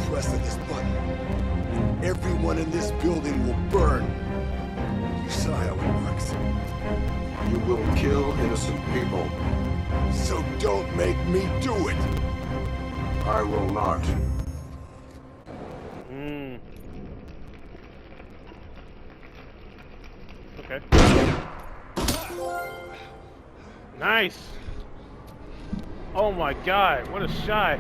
press of this button, everyone in this building will burn. You saw how it works. You will kill innocent people. So don't make me do it. I will not. Okay. Nice. Oh my god, what a shot.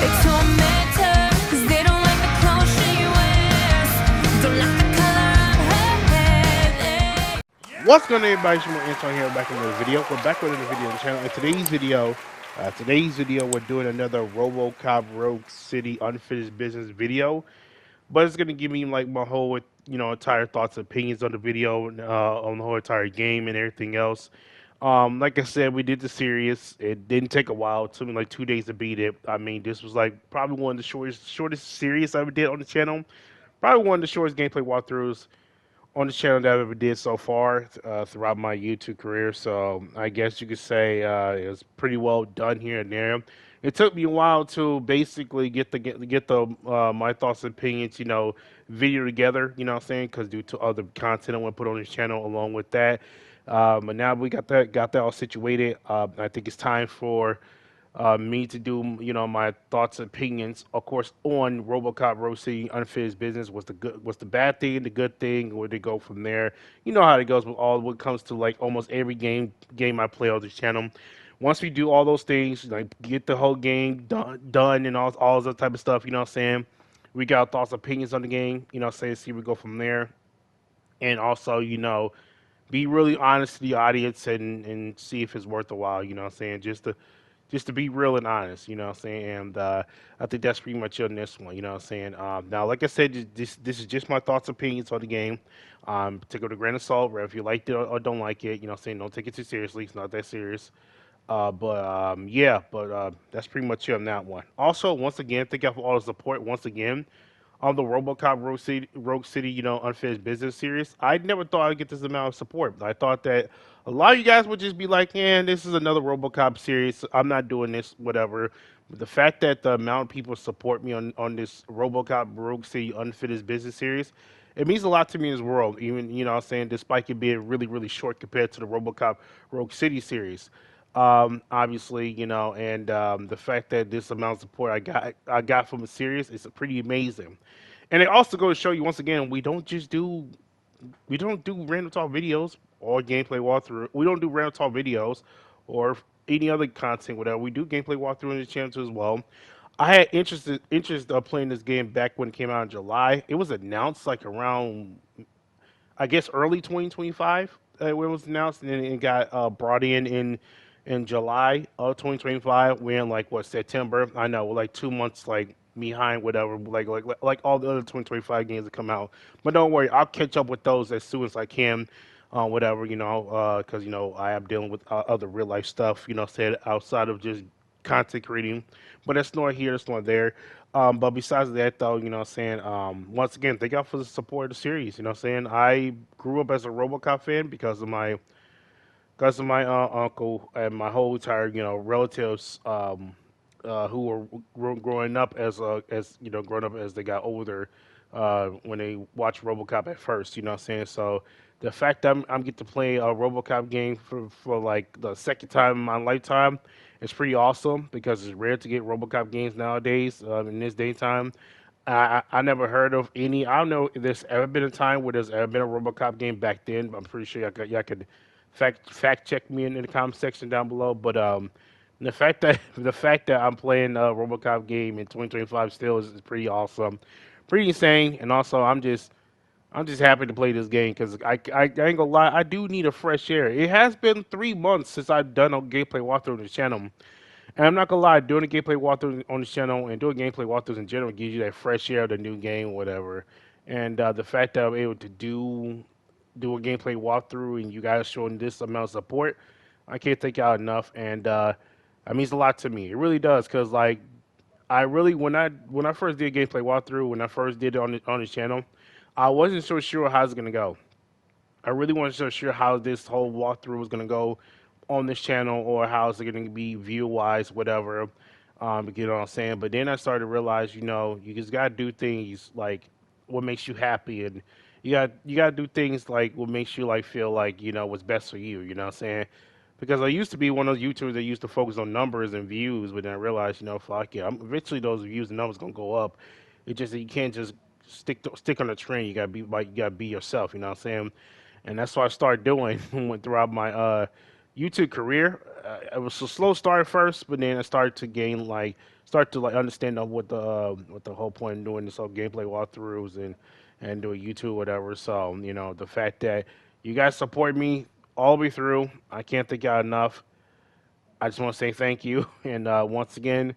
They torment her, 'cause they don't like the clothes she wears. Don't like the color of her hair. What's going on, everybody? It's your boy Anton here, back in another video. We're back with another video on the channel. In today's video, we're doing another Robocop Rogue City unfinished business video. But it's gonna give me like my whole, entire thoughts, opinions on the video, on the whole entire game and everything else. Like I said, we did the series. It didn't take a while. It took me like 2 days to beat it. I mean, this was like probably one of the shortest series I ever did on the channel. Probably one of the shortest gameplay walkthroughs on the channel that I've ever did so far throughout my YouTube career. So I guess you could say it was pretty well done here and there. It took me a while to basically get the my thoughts and opinions, video together. You know what I'm saying? Because due to other content I want to put on this channel along with that. But now we got that all situated. I think it's time for me to do, my thoughts and opinions, of course, on Robocop Rogue City Unfinished Business. What's the bad thing, the good thing, where they go from there. You know how it goes with all when it comes to like almost every game I play on this channel. Once we do all those things, like get the whole game done and all that type of stuff, you know what I'm saying? We got thoughts, opinions on the game, see we go from there. And also, be really honest to the audience and see if it's worth the while, you know what I'm saying? Just to be real and honest, you know what I'm saying? And I think that's pretty much it on this one, you know what I'm saying? Now, like I said, this is just my thoughts, opinions on the game. Take it with a grain of salt, whether if you liked it or don't like it, you know what I'm saying? Don't take it too seriously. It's not that serious. But that's pretty much it on that one. Also, once again, thank you for all the support once again on the Robocop Rogue City, unfinished business series. I never thought I'd get this amount of support. I thought that a lot of you guys would just be like, "Man, this is another Robocop series. I'm not doing this, whatever." But the fact that the amount of people support me on this Robocop Rogue City unfinished business series, it means a lot to me in this world. Even what I'm saying, despite it being really really short compared to the Robocop Rogue City series. Obviously, and the fact that this amount of support I got from a series is pretty amazing. And it also goes to show you once again, we don't do random talk videos or gameplay walkthrough. We don't do random talk videos or any other content, whatever. We do gameplay walkthrough in the channel too as well. I had interest of playing this game back when it came out in July. It was announced like around, I guess, early 2025 when it was announced, and then it got brought in July of 2025. We're in like what, September? I know, we're like 2 months like behind, whatever. Like all the other 2025 games that come out. But don't worry, I'll catch up with those as soon as I can. Whatever, because I am dealing with other real life stuff. Said outside of just content creating. But that's not here, that's not there. But besides that, though, once again, thank y'all for the support of the series. I grew up as a RoboCop fan because of my uncle and my whole entire relatives who were growing up growing up as they got older when they watched RoboCop at first. You know what I'm saying? So the fact that I'm get to play a RoboCop game for like the second time in my lifetime is pretty awesome because it's rare to get RoboCop games nowadays in this day and time. I never heard of any. I don't know if there's ever been a time where there's ever been a RoboCop game back then. But I'm pretty sure y'all could fact check me in the comment section down below. But the fact that I'm playing a RoboCop game in 2025 still is pretty awesome, pretty insane. And also I'm just happy to play this game because I ain't gonna lie, I do need a fresh air. It has been 3 months since I've done a gameplay walkthrough on the channel. And I'm not gonna lie, doing a gameplay walkthrough on the channel and doing gameplay walkthroughs in general gives you that fresh air of the new game, whatever. And the fact that I'm able to do a gameplay walkthrough and you guys showing this amount of support, I can't thank y'all enough. And that means a lot to me. It really does, because like I really when I first did a gameplay walkthrough, when I first did it on the channel, I wasn't so sure how it's gonna go. I really wasn't so sure how this whole walkthrough was gonna go on this channel or how's it going to be view wise, whatever. You know what I'm saying? But then I started to realize, you just gotta do things like what makes you happy, and you gotta do things like what makes you like feel like what's best for you. You know what I'm saying? Because I used to be one of those YouTubers that used to focus on numbers and views, but then I realized, fuck yeah, eventually those views and numbers gonna go up. It's just that you can't just stick on the trend. You gotta be yourself. You know what I'm saying? And that's what I started doing went throughout my YouTube career. It was a slow start at first, but then I started to gain start to understand what the whole point of doing this whole gameplay walkthroughs and doing YouTube whatever. So the fact that you guys support me all the way through, I can't thank y'all enough. I just want to say thank you, and once again,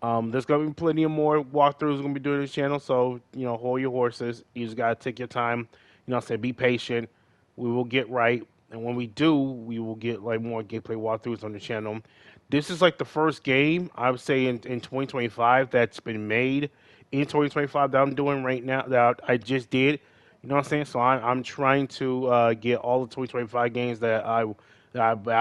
there's gonna be plenty of more walkthroughs gonna be doing this channel. So hold your horses. You just gotta take your time. Say be patient. We will get right, and when we do, we will get like more gameplay walkthroughs on the channel. This is like the first game I would say in 2025 that's been made in 2025 that I'm doing right now that I just did. You know what I'm saying? So I'm trying to get all the 2025 games that I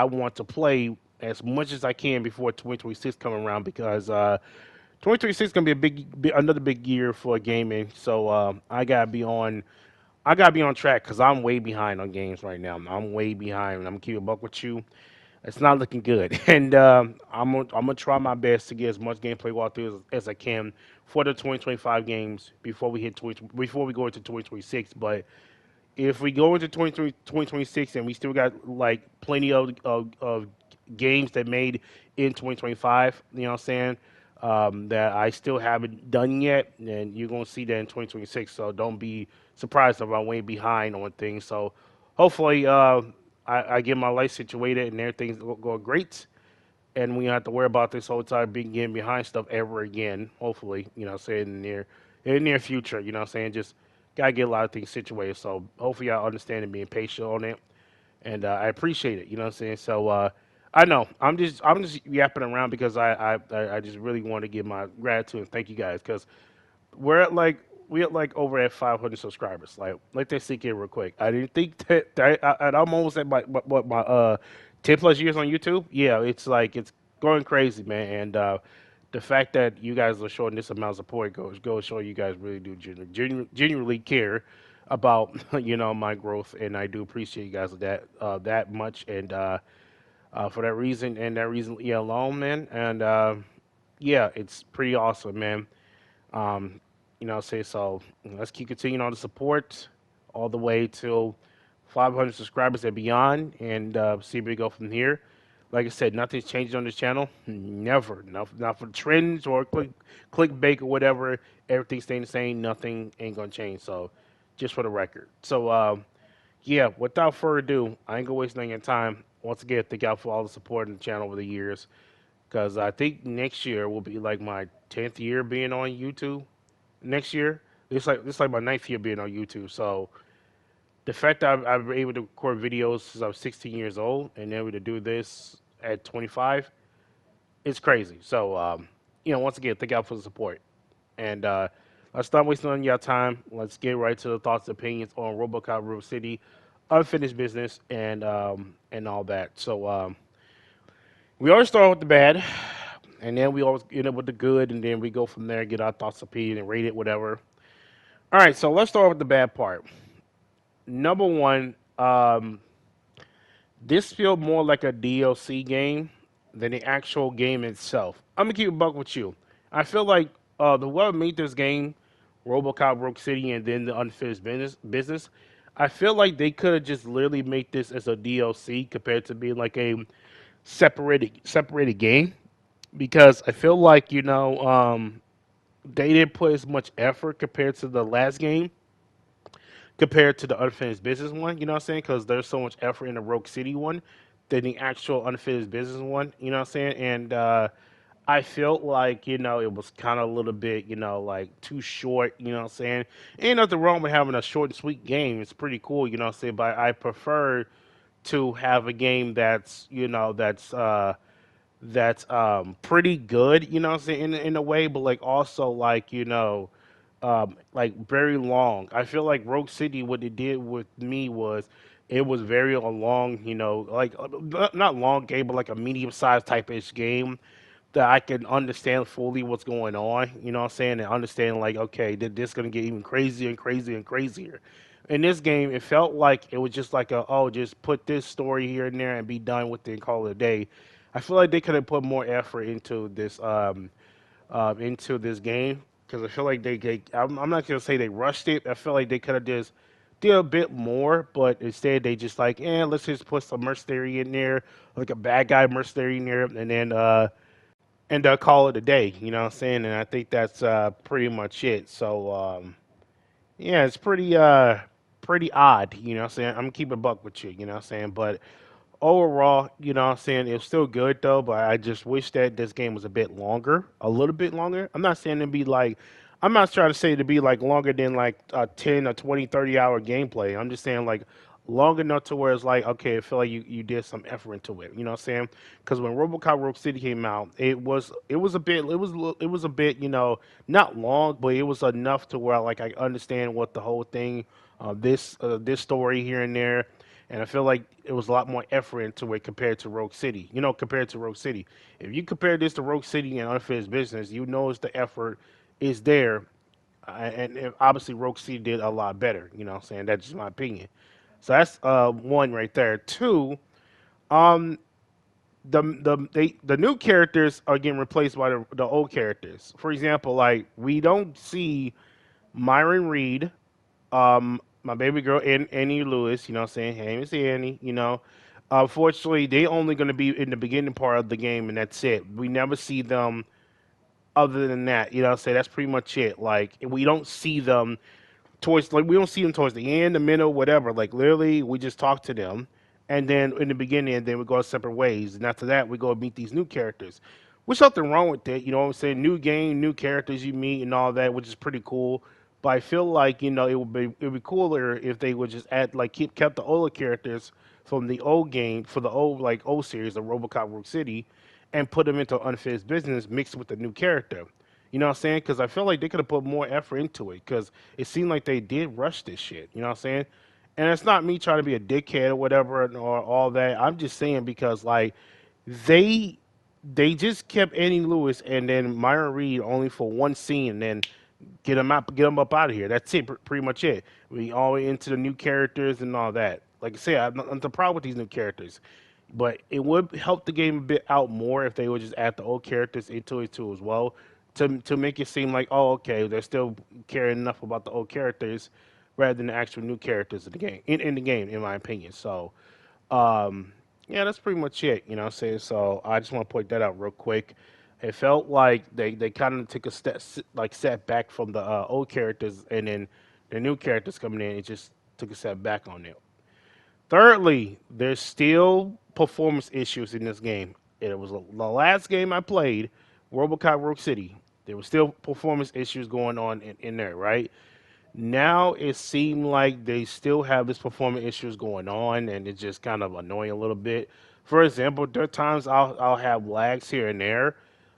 want to play as much as I can before 2026 come around because 2026 is gonna be another big year for gaming. So I gotta be on track because I'm way behind on games right now. I'm way behind. I'm gonna keep a buck with you. It's not looking good, and I'm gonna try my best to get as much gameplay walkthrough as I can for the 2025 games before we go into 2026. But if we go into 2026 and we still got like plenty of games that made in 2025, you know what I'm saying, that I still haven't done yet, and you're going to see that in 2026. So don't be surprised if I'm way behind on things. So hopefully I get my life situated and everything's going great. And we don't have to worry about this whole time being getting behind stuff ever again. Hopefully, say in the near future, you know what I'm saying? Just gotta get a lot of things situated. So hopefully y'all understand and being patient on it. And I appreciate it, you know what I'm saying? So I know I'm just yapping around because I just really want to give my gratitude and thank you guys because we're at like over at 500 subscribers. Like let that sink in real quick. I didn't think and I'm almost at my 10 plus years on YouTube. Yeah, it's like it's going crazy, man. And the fact that you guys are showing this amount of support goes show you guys really do genuinely care about my growth, and I do appreciate you guys that much. And for that reason and that reason alone, man. And yeah, it's pretty awesome, man. Um, say so. Let's keep continuing on the support all the way till 500 subscribers and beyond, and see where we go from here. Like I said, nothing's changed on this channel. Never, not for trends or clickbait or whatever. Everything's staying the same. Nothing ain't gonna change. So, just for the record. So, yeah. Without further ado, I ain't gonna waste any time. Once again, thank y'all for all the support in the channel over the years. Because I think next year will be like my 10th year being on YouTube. Next year, it's like my ninth year being on YouTube. So the fact that I've been able to record videos since I was 16 years old and able to do this at 25, it's crazy. So once again, thank y'all for the support. And let's not waste on y'all time. Let's get right to the thoughts and opinions on Robocop Rogue City, unfinished business, and all that. So we always start with the bad, and then we always end up with the good, and then we go from there, get our thoughts, opinion, and rate it, whatever. All right, so let's start with the bad part. Number one, this feels more like a DLC game than the actual game itself. I'm gonna keep a buck with you. I feel like the whoever made this game, RoboCop Rogue City, and then the unfinished business. I feel like they could have just literally made this as a DLC compared to being like a separated game because I feel like they didn't put as much effort compared to the last game compared to the unfinished business one. You know what I'm saying? Because there's so much effort in the Rogue City one than the actual unfinished business one. You know what I'm saying? And I felt like it was kind of a little bit like too short. You know what I'm saying? Ain't nothing wrong with having a short and sweet game. It's pretty cool. You know what I'm saying? But I prefer to have a game that's pretty good, you know what I'm saying, in a way, but like also like very long. I feel like Rogue City, what it did with me was It was very a long, like not long game, but like a medium sized type ish game that I can understand fully what's going on. You know what I'm saying? And understand like, okay, this gonna get even crazier and crazier and crazier. In this game, it felt like it was just like just put this story here and there and be done with it and call it a day. I feel like they could have put more effort into this game because I feel like I'm not gonna say they rushed it. I feel like they could have just did a bit more, but instead they just like, let's just put some mercenary in there, like a bad guy mercenary in there, and call it a day. You know what I'm saying? And I think that's pretty much it. So yeah, it's pretty odd. You know what I'm saying? I'm gonna keep a buck with you. You know what I'm saying? But overall, you know what I'm saying, it was still good though, but I just wish that this game was a bit longer, a little bit longer. I'm not saying to be like, I'm not trying to say to be like longer than like a 10 or 20, 30 hour gameplay. I'm just saying like long enough to where it's like, okay, I feel like you did some effort into it. You know what I'm saying? Because when Robocop Rogue City came out, it was a bit, not long, but it was enough to where like I understand what the whole thing, this story here and there, and I feel like it was a lot more effort into it compared to Rogue City. Compared to Rogue City. If you compare this to Rogue City and Unfinished Business, you notice the effort is there. And obviously Rogue City did a lot better. You know what I'm saying? That's just my opinion. So that's one right there. Two, um, the new characters are getting replaced by the old characters. For example, like we don't see Myron Reed, my baby girl Annie Lewis, you know what I'm saying? Hey, Miss Annie, Unfortunately, they only going to be in the beginning part of the game, and that's it. We never see them other than that. You know what I'm saying? That's pretty much it. Like, we don't see them we don't see them towards the end, the middle, whatever. Like literally, we just talk to them, and then in the beginning, and then we go separate ways. And after that, we go meet these new characters. There's nothing wrong with it, you know what I'm saying? New game, new characters you meet, and all that, which is pretty cool. But I feel like it would be cooler if they would just add like kept the older characters from the old game for the old series, the RoboCop Rogue City, and put them into unfinished business mixed with the new character. You know what I'm saying? Because I feel like they could have put more effort into it. Because it seemed like they did rush this shit. You know what I'm saying? And it's not me trying to be a dickhead or whatever or all that. I'm just saying because like they they just kept Annie Lewis and then Myron Reed only for one scene, and then get them up out of here. That's it, pretty much it. We all the way into the new characters and all that. Like I said, I'm not the problem with these new characters, but it would help the game a bit out more if they would just add the old characters into it too as well, to make it seem like, oh, okay, they're still caring enough about the old characters rather than the actual new characters in the game. In the game, in my opinion. So um, yeah, that's pretty much it. You know what I'm saying? So I just want to point that out real quick. It felt like they kind of took a step back from the old characters, and then the new characters coming in. It just took a step back on it. Thirdly, there's still performance issues in this game. It was the last game I played, RoboCop Rogue City. There was still performance issues going on in there, right? Now it seemed like they still have this performance issues going on, and it's just kind of annoying a little bit. For example, there are times I'll have lags here and there,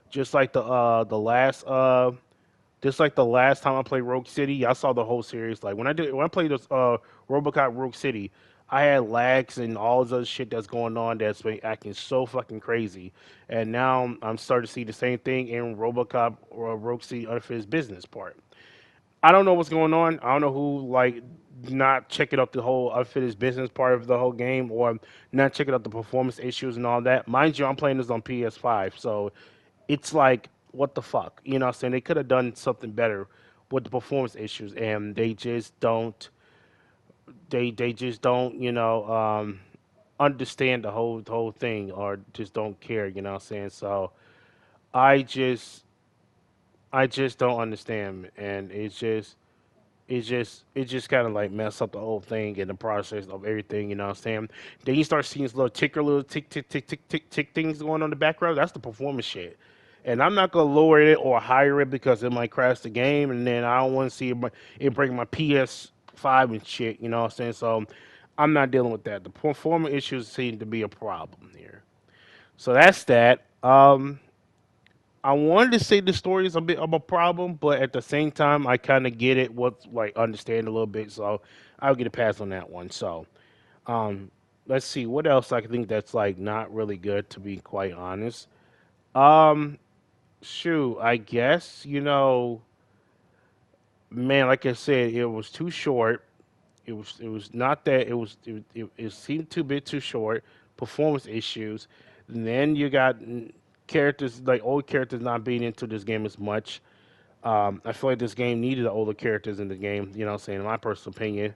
just like the last time I played Rogue City. I saw the whole series. Like when I played this RoboCop Rogue City, I had lags and all this other shit that's going on that's been acting so fucking crazy. And now I'm starting to see the same thing in RoboCop or Rogue City Unfinished Business part. I don't know what's going on. I don't know who like not checking out the whole unfinished business part of the whole game, or not checking out the performance issues and all that. Mind you, I'm playing this on PS5, so it's like what the fuck, you know what I'm saying? They could have done something better with the performance issues, and they just don't understand the whole thing, or just don't care, you know what I'm saying? So I just I just don't understand, and it just kind of like mess up the whole thing and the process of everything. You know what I'm saying? Then you start seeing these little tick tick tick tick tick tick things going on in the background. That's the performance shit. And I'm not gonna lower it or higher it because it might crash the game, and then I don't want to see it break my PS5 and shit. You know what I'm saying? So I'm not dealing with that. The performance issues seem to be a problem here. So that's that. I wanted to say the story is a bit of a problem, but at the same time, I kind of get it, what's like understand a little bit. So I'll get a pass on that one. So Um, let's see what else I can think that's like not really good, to be quite honest. Um, shoot, I guess man, like I said, it was too short. It was not that it seemed too bit too short. Performance issues. And then you got characters like old characters not being into this game as much. I feel like this game needed the older characters in the game. You know, what I'm saying in my personal opinion.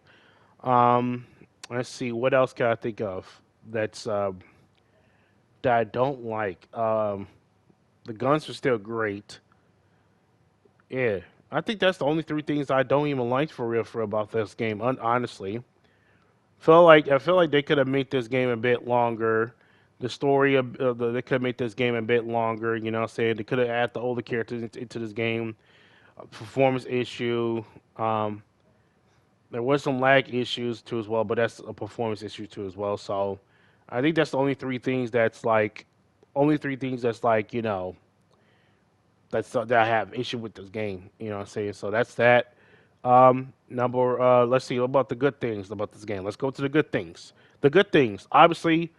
Um, let's see what else can I think of that's that I don't like. The guns are still great. Yeah, I think that's the only three things I don't even like for real for about this game. Honestly, I feel like they could have made this game a bit longer. The story they could have made this game a bit longer. You know, what I'm saying they could have added the older characters into this game. Performance issue. Um, there was some lag issues too as well, but that's a performance issue too as well. So I think that's the only three things that's like that I have issue with this game. You know what I'm saying? So that's that. Number let's see about the good things about this game. Let's go to the good things. The good things. Obviously,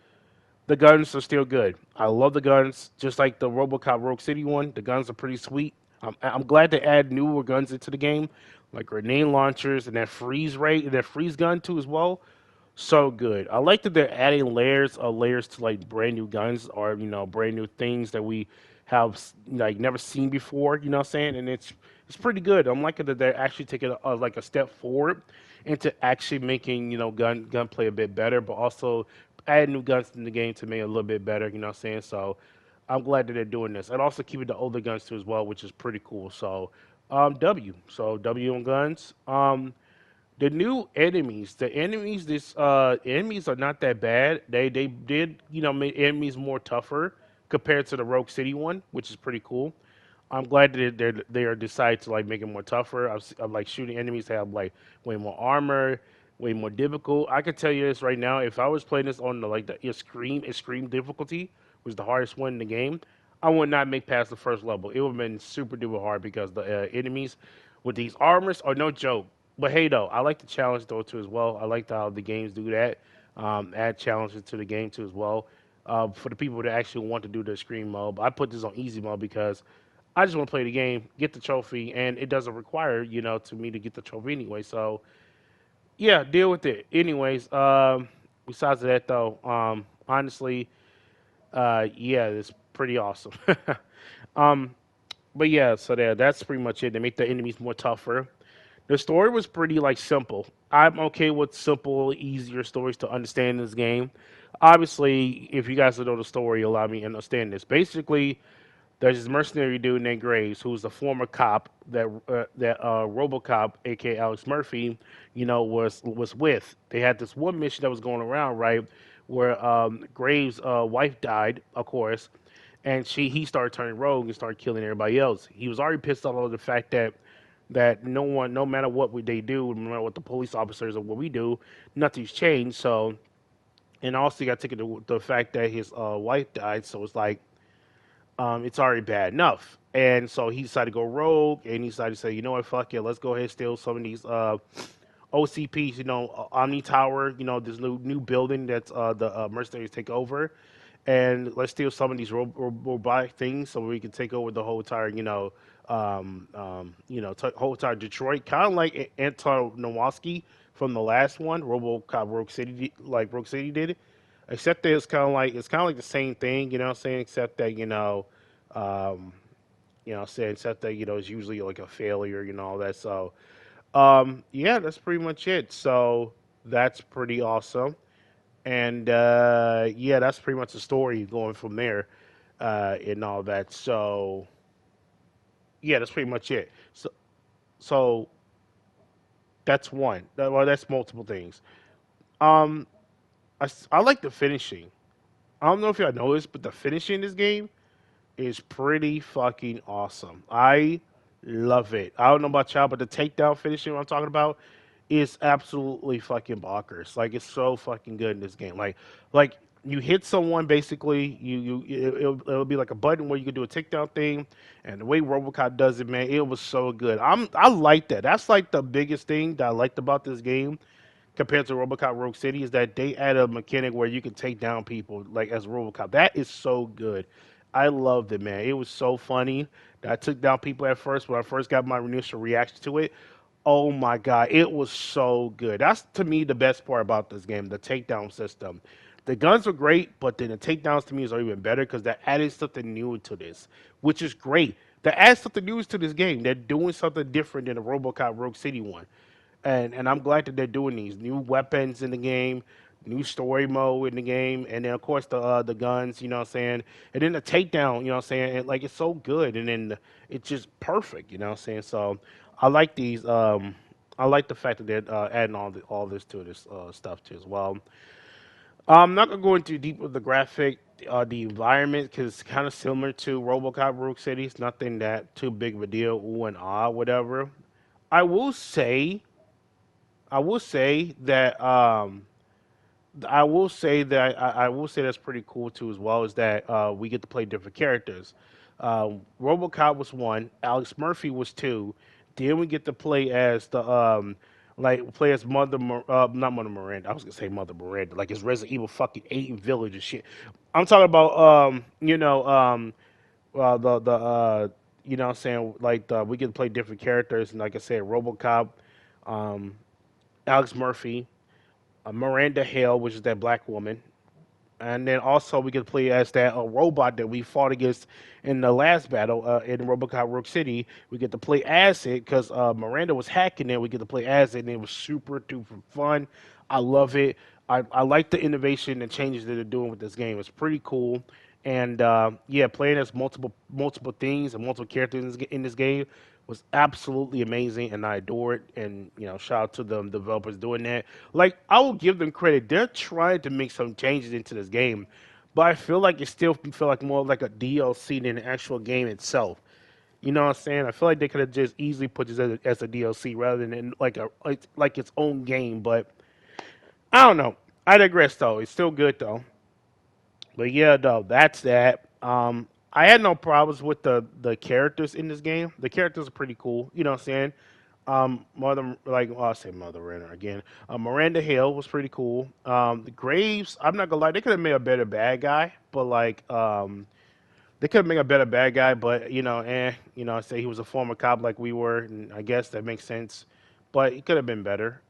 the guns are still good. I love the guns, just like the Robocop Rogue City one. The guns are pretty sweet. I'm glad to add newer guns into the game, like grenade launchers and that freeze rate and that freeze gun too as well. So good. I like that they're adding layers to like brand new guns or brand new things that we have like never seen before. You know what I'm saying? And it's pretty good. I'm liking that they're actually taking like a step forward into actually making gunplay a bit better, but also adding new guns in the game to make it a little bit better. You know what I'm saying? So I'm glad that they're doing this, and also keeping the older guns too as well, which is pretty cool. So W. So W on guns. The new enemies, enemies are not that bad. They did make enemies more tougher compared to the Rogue City one, which is pretty cool. I'm glad that they are decided to like make it more tougher. I'm like shooting enemies that have like way more armor, way more difficult. I can tell you this right now: if I was playing this on the extreme difficulty, was the hardest one in the game, I would not make past the first level. It would have been super duper hard because the enemies with these armors are no joke. But hey, though, I like the challenge though too as well. I like how the games do that, add challenges to the game too as well. For the people that actually want to do the extreme mode, but I put this on easy mode because I just want to play the game, get the trophy, and it doesn't require to me to get the trophy anyway. So yeah, deal with it. Anyways, besides that though, honestly, yeah, it's pretty awesome. um, but yeah, so that's pretty much it. They make the enemies more tougher. The story was pretty like simple. I'm okay with simple, easier stories to understand in this game. Obviously, if you guys don't know the story, allow me to understand this. Basically, there's this mercenary dude named Graves, who's a former cop that RoboCop, aka Alex Murphy, was with. They had this one mission that was going around, right, where Graves' wife died, of course, and he started turning rogue and started killing everybody else. He was already pissed off over the fact that no one, no matter what they do, no matter what the police officers or what we do, nothing's changed. So, and also you got to take into the fact that his wife died. So it's like it's already bad enough. And so he decided to go rogue, and he decided to say, you know what, fuck it, let's go ahead and steal some of these OCPs, OmniTower, this new building that the mercenaries take over, and let's steal some of these robotic things so we can take over the whole entire, whole entire Detroit, kind of like Anton Nowalski from the last one, RoboCop Rogue City, like Rogue City did, except that it's kind of like the same thing, you know what I'm saying, except that um, saying except that it's usually like a failure, all that. So yeah, that's pretty much it. So that's pretty awesome. And yeah, that's pretty much the story going from there and all that. So yeah, that's pretty much it. So that's one. Well, that's multiple things. Um, I like the finishing. I don't know if y'all know this, but the finishing in this game is pretty fucking awesome. I love it. I don't know about y'all, but the takedown finishing what I'm talking about is absolutely fucking bonkers. Like it's so fucking good in this game. Like you hit someone basically, it'll be like a button where you can do a takedown thing, and the way RoboCop does it, man, it was so good. I like that. That's like the biggest thing that I liked about this game compared to RoboCop Rogue City is that they add a mechanic where you can take down people like as RoboCop. That is so good. I loved it, man. It was so funny. I took down people at first when I first got my initial reaction to it. Oh my god, it was so good. That's to me the best part about this game, the takedown system. The guns were great, but then the takedowns to me is even better because that added something new to this, which is great. That adds something new to this game. They're doing something different than the RoboCop Rogue City one, and I'm glad that they're doing these new weapons in the game, new story mode in the game, and then of course the guns, you know what I'm saying, and then the takedown, you know what I'm saying, and, like it's so good, and then it's just perfect, you know what I'm saying. So I like these. I like the fact that they're adding all this to this stuff too as well. I'm not gonna go into deep with the graphic, the environment, because it's kind of similar to RoboCop Rogue City. It's nothing that too big of a deal, ooh and ah, whatever. I will say I will say that I will say that's pretty cool too as well is that we get to play different characters. RoboCop was one, Alex Murphy was two. Then we get to play as the play as not Mother Miranda. I was gonna say Mother Miranda, like it's Resident Evil fucking 8 and Village and shit. I'm talking about the you know what I'm saying like we get to play different characters and like I said RoboCop, um, Alex Murphy, Miranda Hale, which is that black woman, and then also we get to play as that robot that we fought against in the last battle in RoboCop Rogue City. We get to play as it because Miranda was hacking it. We get to play as it, and it was super duper fun. I love it. I like the innovation and changes that they're doing with this game. It's pretty cool. And yeah, playing as multiple things and multiple characters in this game was absolutely amazing, and I adore it. And you know, shout out to the developers doing that. Like, I will give them credit; they're trying to make some changes into this game, but I feel like it still feel like more like a DLC than the actual game itself. You know what I'm saying? I feel like they could have just easily put this as a DLC rather than in like its own game. But I don't know. I digress, though. It's still good though. But yeah, though, that's that. I had no problems with the characters in this game. The characters are pretty cool. You know what I'm saying? I'll say Mother Renner again. Miranda Hill was pretty cool. The Graves, I'm not gonna lie, they could have made a better bad guy, but they could have made a better bad guy, but I say he was a former cop like we were, and I guess that makes sense. But it could have been better.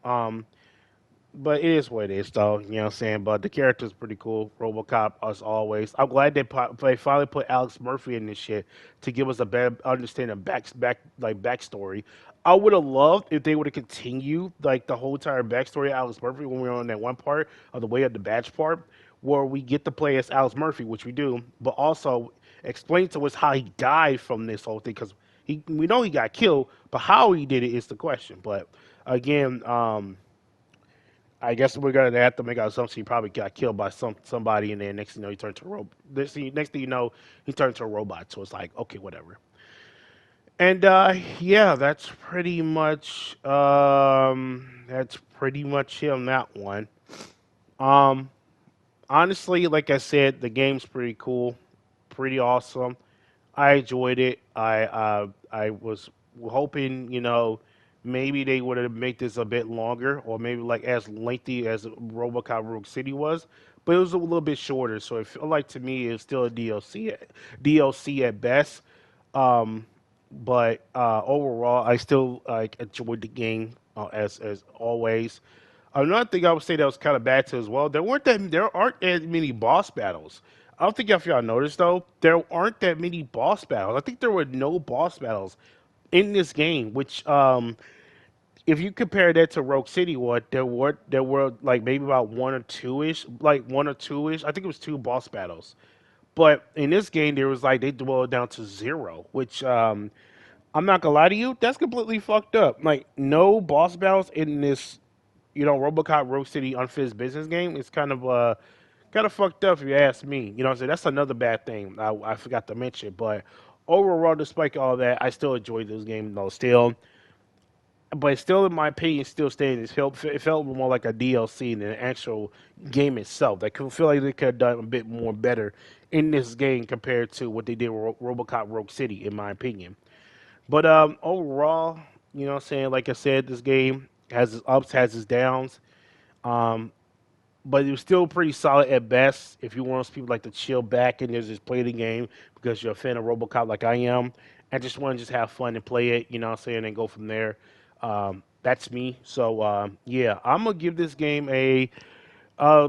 But it is what it is, though. You know what I'm saying? But the character's pretty cool. RoboCop, as always. I'm glad they finally put Alex Murphy in this shit to give us a better understanding of backstory. I would have loved if they would have continued like the whole entire backstory of Alex Murphy when we were on that one part of the way of the badge part, where we get to play as Alex Murphy, which we do, but also explain to us how he died from this whole thing because we know he got killed, but how he did it is the question. But again, I guess we're gonna have to make our assumption he probably got killed by somebody, and then next thing you know he turned to a robot. Next thing you know he turned to a robot. So it's like okay, whatever. And yeah, that's pretty much it on that one. Um, Honestly, like I said, the game's pretty cool, pretty awesome. I enjoyed it. I was hoping, maybe they would have made this a bit longer, or maybe like as lengthy as RoboCop Rogue City was, but it was a little bit shorter. So it felt like to me it's still a DLC at best. Um, but overall, I still like enjoyed the game as always. Another thing I would say that was kind of bad too as well. There aren't as many boss battles. I don't think if y'all noticed though, there aren't that many boss battles. I think there were no boss battles in this game, which if you compare that to Rogue City, what there were like maybe about one or two ish. I think it was two boss battles. But in this game, there was like they boiled down to zero, which I'm not gonna lie to you, that's completely fucked up. Like no boss battles in this, RoboCop Rogue City Unfinished Business game. It's kind of fucked up if you ask me. You know what I'm saying? That's another bad thing I forgot to mention. But overall, despite all that, I still enjoyed this game though. But still, in my opinion, still staying. It felt more like a DLC than an actual game itself. I could feel like they could have done a bit more better in this game compared to what they did with RoboCop Rogue City, in my opinion. But overall, you know what I'm saying? Like I said, this game has its ups, has its downs. Um, but it was still pretty solid at best. If you want people like to chill back and just play the game because you're a fan of RoboCop like I am, and just want to just have fun and play it, you know what I'm saying, and go from there. That's me. So yeah, I'm gonna give this game uh,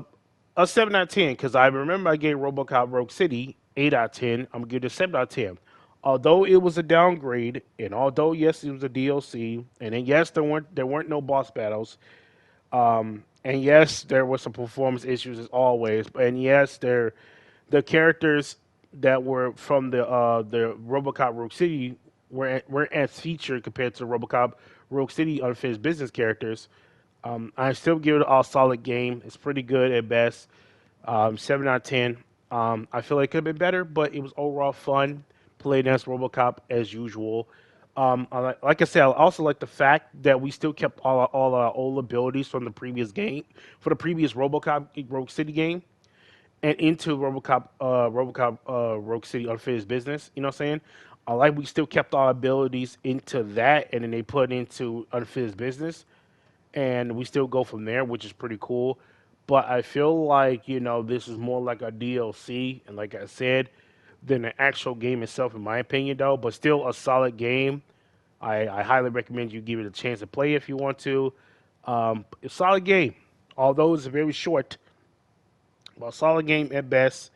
a 7 out of 10 because I remember I gave RoboCop Rogue City 8 out of 10. I'm gonna give it a 7 out of 10. Although it was a downgrade, and although yes, it was a DLC, and then yes, there weren't no boss battles, and yes, there were some performance issues as always. And yes, the characters that were from the RoboCop Rogue City were as featured compared to RoboCop Rogue City Unfinished Business characters. I still give it an all solid game. It's pretty good at best. 7 out of 10. I feel like it could have been better, but it was overall fun. Playing as RoboCop as usual. Like I said, I also like the fact that we still kept all our old abilities from the previous game, for the previous RoboCop Rogue City game, and into RoboCop Rogue City Unfinished Business. You know what I'm saying? I like we still kept our abilities into that, and then they put into Unfinished Business, and we still go from there, which is pretty cool. But I feel like this is more like a DLC, and like I said, than the actual game itself, in my opinion, though. But still a solid game. I highly recommend you give it a chance to play if you want to. A solid game, although it's very short, but a solid game at best.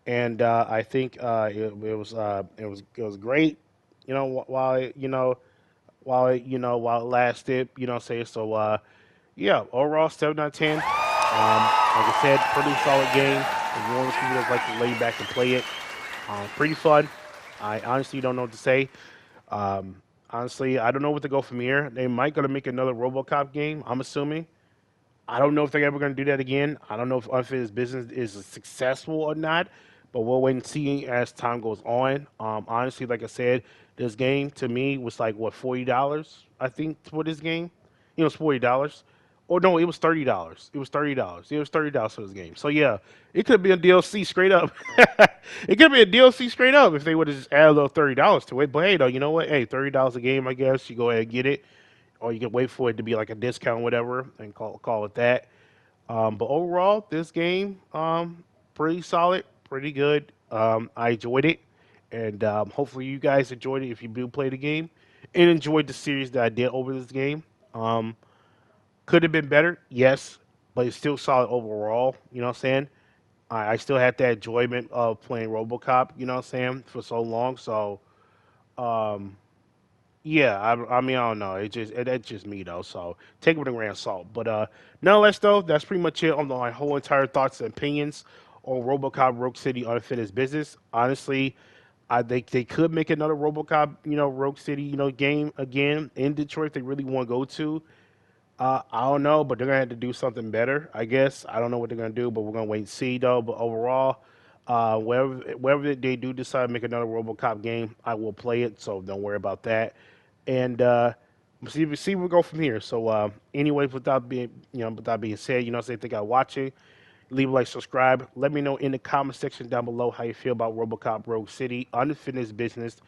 And I think it was great. While it lasted. You know, what I'm saying so. Yeah, overall 7 out of 10. Like I said, pretty solid game. If you want people that like to lay back and play it, pretty fun. I honestly don't know what to say. Honestly, I don't know what to go from here. They might gonna make another RoboCop game. I'm assuming. I don't know if they're ever gonna do that again. I don't know if Unfinished Business is successful or not, but we'll wait and see as time goes on. Honestly, like I said, this game to me was like what $40. I think for this game, it's $40. Or no, it was $30. It was $30. It was $30 for this game. So yeah, it could be a DLC straight up. It could be a DLC straight up if they would have just added a little $30 to it. But hey, though, you know what? Hey, $30 a game, I guess. You go ahead and get it, or you can wait for it to be like a discount, or whatever, and call it that. But overall, this game, pretty solid, pretty good. I enjoyed it, and hopefully you guys enjoyed it if you do play the game, and enjoyed the series that I did over this game. Could have been better, yes, but it's still solid overall. You know what I'm saying? I still had that enjoyment of playing RoboCop. You know what I'm saying, for so long. So, um, yeah, I mean, I don't know. That's just me though. So take it with a grain of salt. But nonetheless, though, that's pretty much it on my whole entire thoughts and opinions on RoboCop Rogue City Unfinished Business. Honestly, I think they could make another RoboCop, Rogue City, game again in Detroit. They really want to go to. I don't know, but they're gonna have to do something better, I guess. I don't know what they're gonna do, but we're gonna wait and see, though. But overall, wherever they do decide to make another RoboCop game, I will play it. So don't worry about that. And see where we go from here. So, anyways, without being said, say thank you for watching. Leave a like, subscribe. Let me know in the comment section down below how you feel about RoboCop Rogue City Unfinished Business.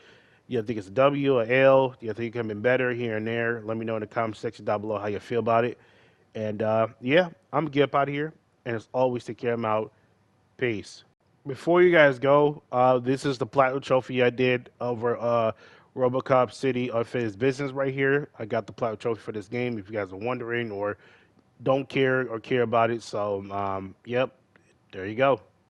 You think it's a W or L? Do you think it could have been better here and there? Let me know in the comment section down below how you feel about it. And yeah, I'm gonna get up out of here. And as always, take care. I'm out. Peace. Before you guys go, this is the platinum trophy I did over Robocop City Unfinished Business right here. I got the platinum trophy for this game. If you guys are wondering or don't care or care about it, so yep, there you go.